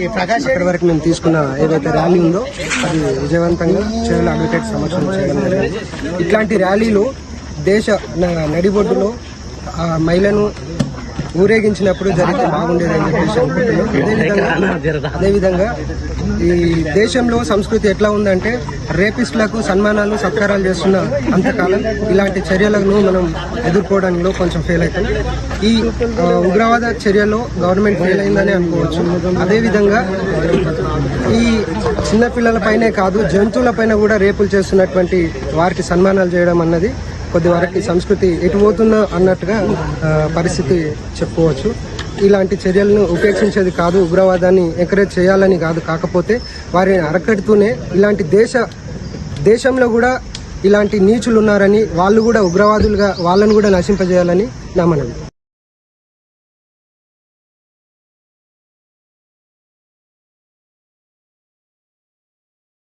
ఇప్పటి వరకు మేము తీసుకున్న ఏదైతే ర్యాలీ ఉందో అది విజయవంతంగా చర్యల అడ్వకేట్ సమక్షంలో చేయడం జరిగింది. ఇట్లాంటి ర్యాలీలు దేశ నడిబొడ్డులో మహిళను ఊరేగించినప్పుడు జరిగితే బాగుండేదని చెప్పేసి అనుకుంటున్నాం. అదేవిధంగా ఈ దేశంలో సంస్కృతి ఎట్లా ఉందంటే రేపిస్టులకు సన్మానాలు సత్కారాలు చేస్తున్న అంతకాలం ఇలాంటి చర్యలను మనం ఎదుర్కోవడంలో కొంచెం ఫెయిల్ అవుతాం. ఈ ఉగ్రవాద చర్యలో గవర్నమెంట్ ఫెయిల్ అయిందని అనుకోవచ్చు. అదేవిధంగా ఈ చిన్నపిల్లలపైనే కాదు జంతువులపైన కూడా రేపులు చేస్తున్నటువంటి వారికి సన్మానాలు చేయడం అన్నది కొద్ది వరకు సంస్కృతి ఎటు పోతుందో అన్నట్టుగా పరిస్థితి చెప్పుకోవచ్చు. ఇలాంటి చర్యలను ఉపేక్షించేది కాదు, ఉగ్రవాదాన్ని ఎంకరేజ్ చేయాలని కాదు, కాకపోతే వారిని అరకడుతూనే ఇలాంటి దేశంలో కూడా ఇలాంటి నీచులు ఉన్నారని వాళ్ళు కూడా ఉగ్రవాదులుగా వాళ్ళను కూడా నశింపజేయాలని నా మనవి.